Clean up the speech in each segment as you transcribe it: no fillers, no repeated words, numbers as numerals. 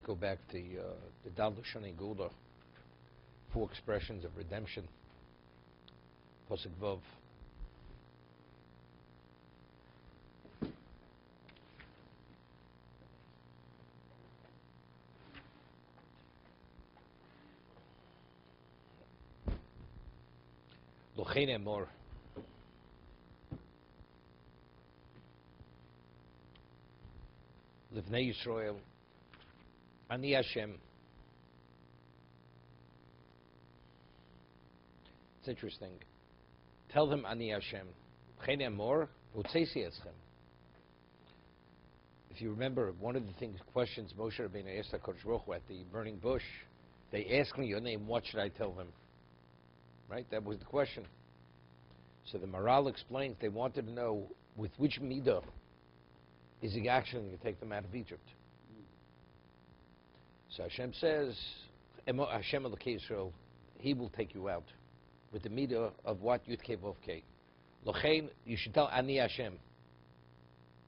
Go back to the Dalushani Gula, 4 expressions of redemption. Pasuk Vav. Lochein emor. Livnei Yisrael. Ani Hashem. It's interesting. Tell them Ani Hashem. Chen emor utzesi eschem. If you remember, one of the questions Moshe Rabbeinu asked HaKadosh Baruch Hu at the burning bush, they asked me your name, what should I tell them? Right? That was the question. So the Maral explains they wanted to know with which midah is he actually going to take them out of Egypt. So Hashem says, Hashem Elokei Yisrael, He will take you out with the midah of what Yud Kei Vav Kei. Lochein, you should tell Ani Hashem.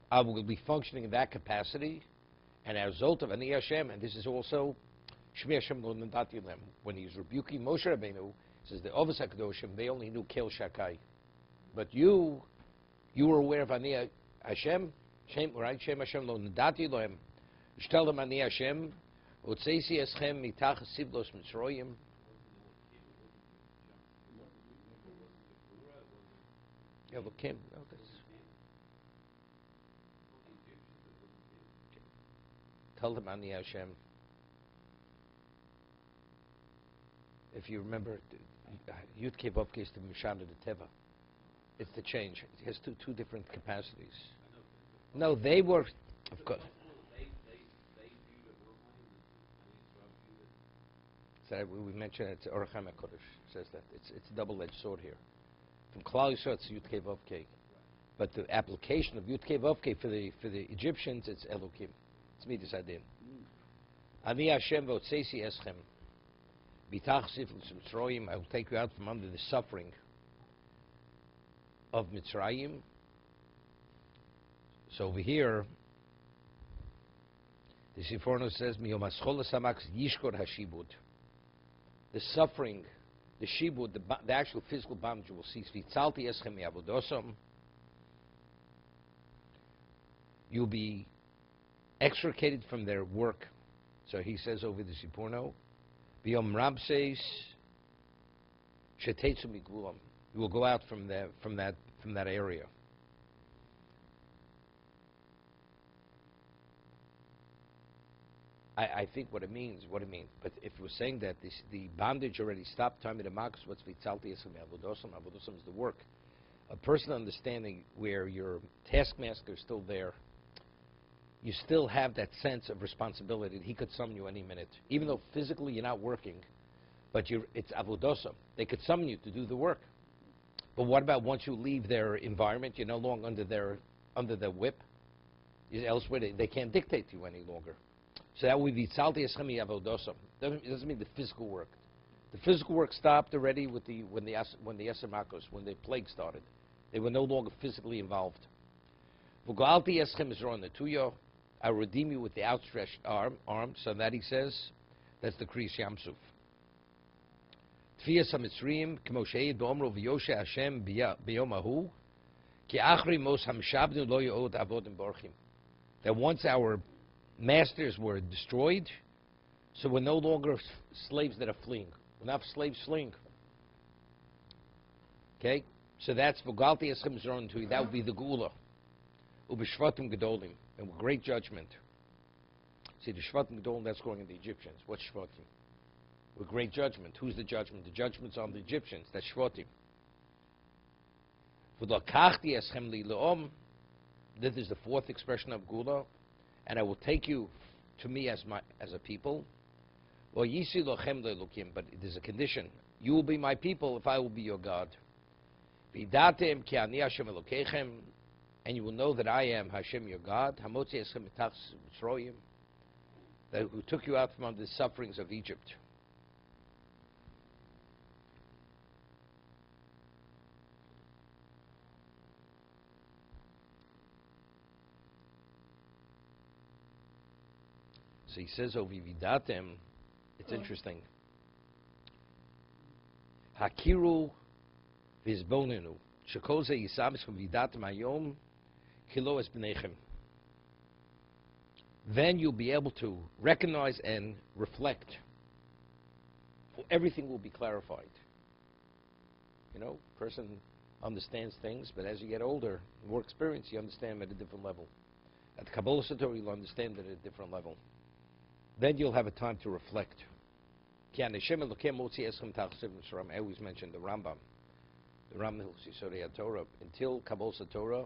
I will be functioning in that capacity, and as a result of Ani Hashem, and this is also Shmi Hashem Lo Nandati Lem. When he's rebuking Moshe Rabbeinu, he says the Ovos HaKadoshim, they only knew Kel Shakai. But you were aware of Ani Hashem, right? Shem Hashem Lo Nandati Lem. You should tell them Ani Hashem, Utzeisi Eschem Mitach Sivlos Mitzroyim. Elokim. Oh, tell them Ani Hashem. If you remember, Yud Kei Vav Kei is the Mishana de Teva. It's the change. It has two different capacities. No, they were, of course. So we mentioned it's Oracham HaKodesh says that. It's a double-edged sword here. From Klal Yisrael, it's Yud Kei Vav Kei. But the application of Yud Kei Vav Kei for the Egyptians, it's Elokim. It's Midas Adin. Ani Hashem v'otzeisi eschem. Bitach siflos Mitzrayim. I will take you out from under the suffering of Mitzrayim. So over here, the Siforno says, Miyom haschol hasamach yishkor hashibud. The suffering, the shibud, the actual physical bondage you will cease. V'tzalti eschem mi'avodosam. You'll be extricated from their work. So he says over the Siporno, B'yom Ramses shetetzu migvulam. You will go out from that area. I think what it means. But if we're saying that the bondage already stopped, time of the max, what's vitzalti esem avodosam? Avodosam is the work. A person understanding where your taskmaster is still there, you still have that sense of responsibility. He could summon you any minute, even though physically you're not working, but it's avodosam. They could summon you to do the work. But what about once you leave their environment? You're no longer under their whip. Elsewhere, they can't dictate to you any longer. So that would be tzalti eschem avodosam. It doesn't mean the physical work. The physical work stopped already when the Eser Makos, when the plague started. They were no longer physically involved. V'galti eschem izron netuyo. I redeem you with the outstretched arm. So that he says, that's the Kriyas Yamsuf. Tfiyas hamitzriyim k'mo she'ed b'omro v'yoshe Hashem b'yom hahu ki achri mos hamshabnu lo yo'od avodim borchim. That once our masters were destroyed, so we're no longer slaves that are fleeing. We're not slaves fleeing. Okay? So that's v'galti eschem zron to you. That would be the gula. Ubishvatim gedolim. And with great judgment. See, the shvatim gedolim, that's going in the Egyptians. What's shvatim? With great judgment. Who's the judgment? The judgment's on the Egyptians. That's shvatim. V'lakachti eschem li le'om. This is the fourth expression of gula. And I will take you to me as a people. But there's a condition. You will be my people if I will be your God. And you will know that I am Hashem your God, that who took you out from under the sufferings of Egypt. So he says over Vidatem, it's interesting. Hakiru vizbonenu shekol ze yisabes from Vidatem hayom kilo es b'nechem. Then you'll be able to recognize and reflect. Everything will be clarified. You know, person understands things, but as you get older, more experience, you understand at a different level. At the Kabbalah Sator, you'll understand it at a different level. Then you'll have a time to reflect. I always mention the Rambam. The Rambam Hilchos Torah. Until Kabbalah Satorah,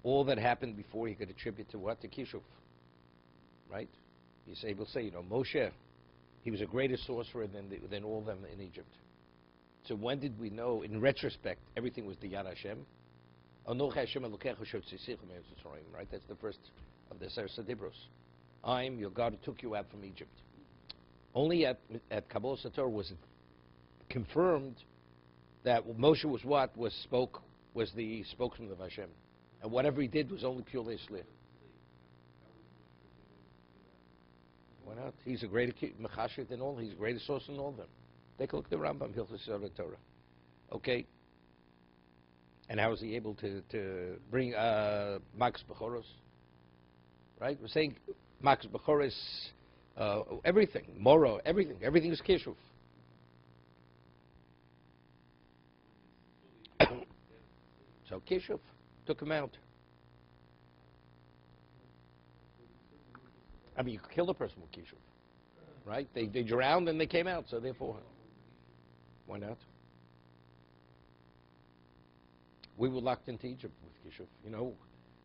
all that happened before he could attribute to what? To Kishuf. Right? He's able to say, Moshe, he was a greater sorcerer than all of them in Egypt. So when did we know, in retrospect, everything was the Yad Hashem? Right? That's the first of the Sefer Dibros. I'm your God who took you out from Egypt. Only at Kabbalah Sator was it confirmed that Moshe was was the spokesman of Hashem. And whatever he did was only purely Shliach. Why not? He's a greater Mechashit than all. He's a greater source than all of them. Take a look at the Rambam, Hilchos Torah. Okay? And how was he able to bring Max Bechoros? Right? We're saying Max Bechoros, everything, Moro, everything. Everything is Kishuf. So Kishuf took him out. I mean, you could kill a person with Kishuf. Right? They drowned and they came out, so therefore, why not? We were locked into Egypt with Kishuf.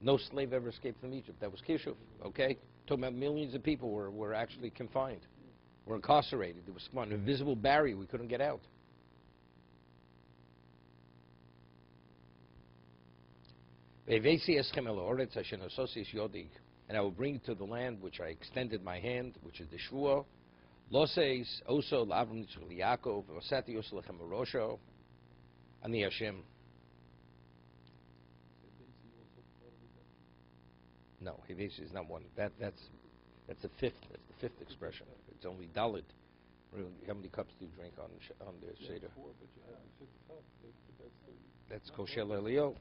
No slave ever escaped from Egypt. That was Kishuf, okay? Talking about millions of people were actually confined, were incarcerated. There was an invisible barrier. We couldn't get out. And I will bring you to the land which I extended my hand, which is the Shvuah. Loses also l'Avram Yitzchak Yaakov v'asati Yosef lechem Rosho ani Hashem. No, Hivesi is not one. That's the fifth. That's the fifth expression. It's only Dalit. How many cups do you drink on the Seder? Four, but you have the fifth cup. That's kosher Elio.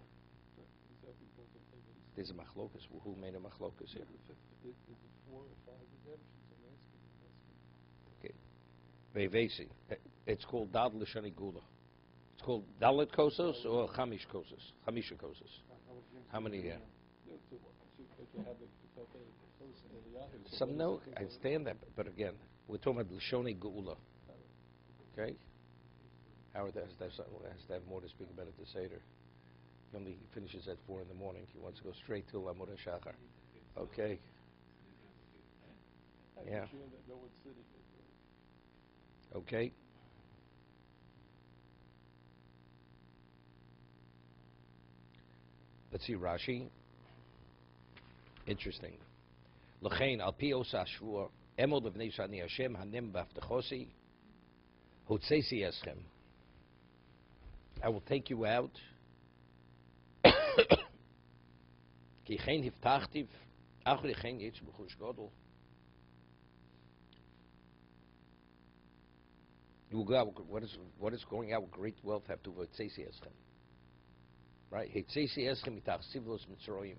There's a machlokas. Who made a machlokas here? The 4 or 5 redemptions. I'm asking. Okay. Vevesi. It's called Dad L'Shani Gula. It's called Dalit Kosos or Chamish Kosos? Chamisha Kosos. How many here? Some no, I understand that, but again, we're talking about L'Shani Gula. Okay? Howard has to have more to speak about at the Seder. He only finishes at 4 in the morning. He wants to go straight to Lamud HaShachar. Okay. Yeah. Okay. Let's see Rashi. Interesting. L'chein al pi osa shvua emod levnei shani Hashem hanem b'avtechosi hotzesi eschem. I will take you out. Ki chen hiftachtiv achri chen yitz b'chush godol. You will go out. What is going out with great wealth have to do with hotzesi eschem? Right? Hotzesi eschem mitach sivlos mitzroyim.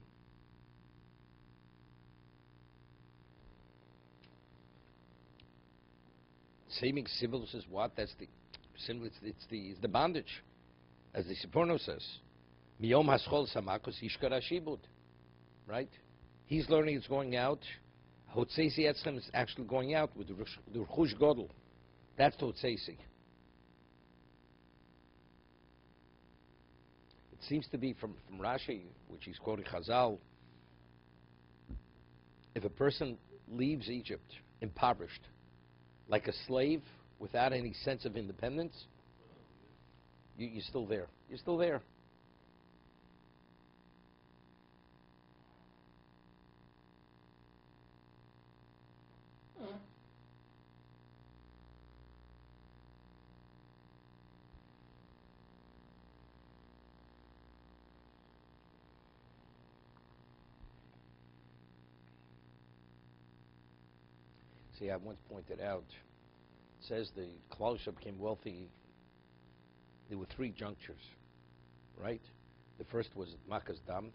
Saving civils is what? That's the symbol. It's the bondage, as the Siporno says. Miyom haschol samakos ishkara shibud. Right? He's learning it's going out. Hotzesi etzchem is actually going out with the Ruchush Godel. That's the Hotzesi. It seems to be from Rashi, which he's quoting Chazal. If a person leaves Egypt impoverished, like a slave, without any sense of independence, you're still there. You're still there. See, I once pointed out, it says the Klal became wealthy. There were three junctures, right? The first was Makas Dam,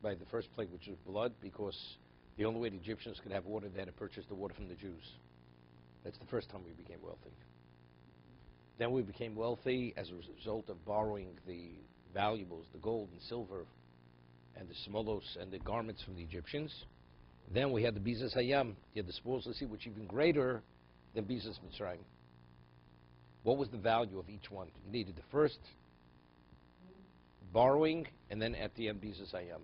by the first plague, which was blood, because the only way the Egyptians could have water, they had to purchase the water from the Jews. That's the first time we became wealthy. Then we became wealthy as a result of borrowing the valuables, the gold and silver, and the smolos and the garments from the Egyptians. Then we had the Bizas Hayam, you had the spoils of the sea, which is even greater than Bizas Mitzrayim. What was the value of each one? You needed the first borrowing, and then at the end, Bizas Hayam.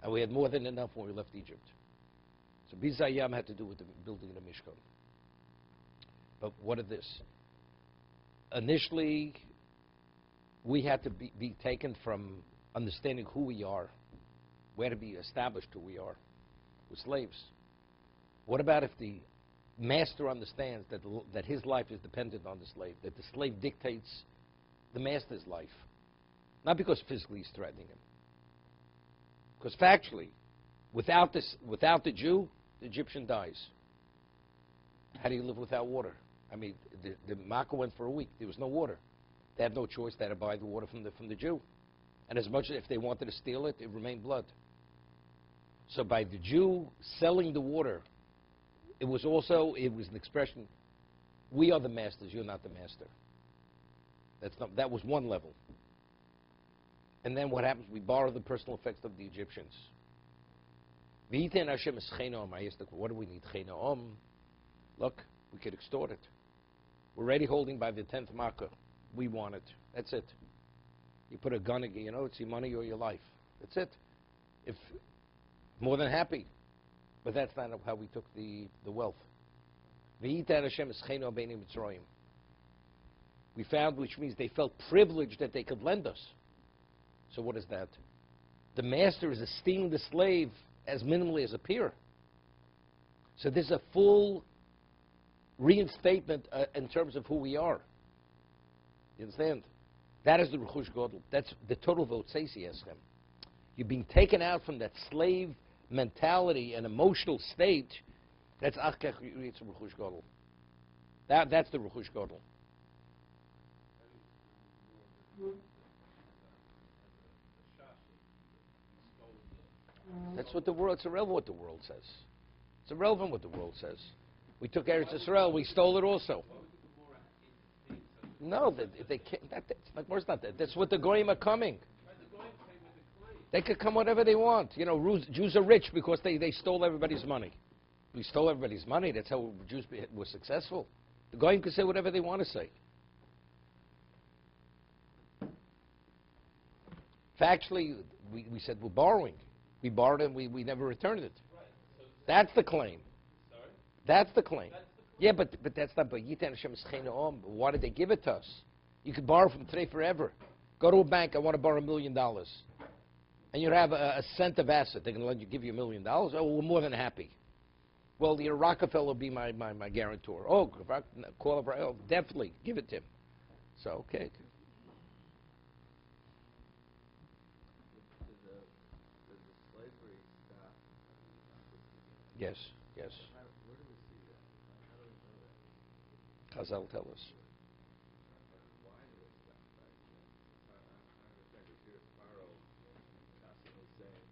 And we had more than enough when we left Egypt. So Bizas Hayam had to do with the building of the Mishkan. But what of this? Initially, we had to be taken from understanding who we are. We had to be established who we are. We're slaves. What about if the master understands that his life is dependent on the slave, that the slave dictates the master's life? Not because physically he's threatening him. Because factually, without the Jew, the Egyptian dies. How do you live without water? I mean, the Makkah went for a week. There was no water. They had no choice. They had to buy the water from the Jew. And as much as if they wanted to steal it, it remained blood. So by the Jew selling the water, it was an expression, we are the masters, you're not the master. That was one level. And then what happens? We borrow the personal effects of the Egyptians. I asked, what do we need? Look, we could extort it. We're already holding by the 10th Makkah. We want it. That's it. You put a gun again, it's your money or your life. That's it. If more than happy. But that's not how we took the wealth. We found, which means they felt privileged that they could lend us. So what is that? The master is esteeming the slave as minimally as a peer. So there's a full reinstatement in terms of who we are. You understand? That is the Rechush Godel. That's the total vote says Yeschem. You're being taken out from that slave mentality and emotional state. That's Achkech Yitzim Rechush Godel. That's the Rechush Godel. That's what the world. It's irrelevant what the world says. It's irrelevant what the world says. We took Eretz Yisrael. We stole it also. No, they can't. Of course not. That's what the Goyim are coming. They could come whatever they want. Jews are rich because they stole everybody's money. We stole everybody's money. That's how Jews were successful. The Goyim could say whatever they want to say. Factually, we said we're borrowing. We borrowed it, we never returned it. Right. So that's the claim. Sorry? That's the claim. Yeah, but that's not. Why did they give it to us? You could borrow from today forever. Go to a bank. I want to borrow $1 million, and you have a cent of asset. They're going to give you $1 million. Oh, we're more than happy. Well, Rockefeller will be my guarantor. Oh, call up. Oh, definitely give it to him. So okay. Yes, yes. Where do we see that? How do we know that? Chazal tell us. Why did it stop back then? I understand because here's Pharaoh constantly saying,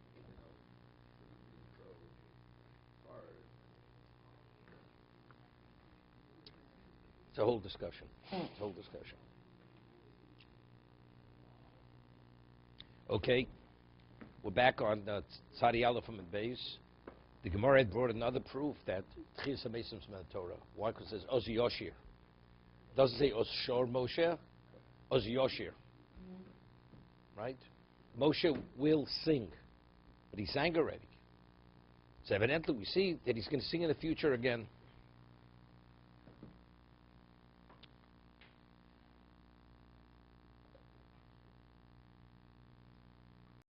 so hard. It's a whole discussion. It's a whole discussion. Okay, we're back on Tzadi Aleph from Beis. The Gemara had brought another proof that Tchias HaMesim is from the Torah. Why? Because it says Oz Yoshir. It doesn't say Oz Shor Moshe, Oz Yoshir. Right? Moshe will sing, but he sang already. So evidently we see that he's going to sing in the future again.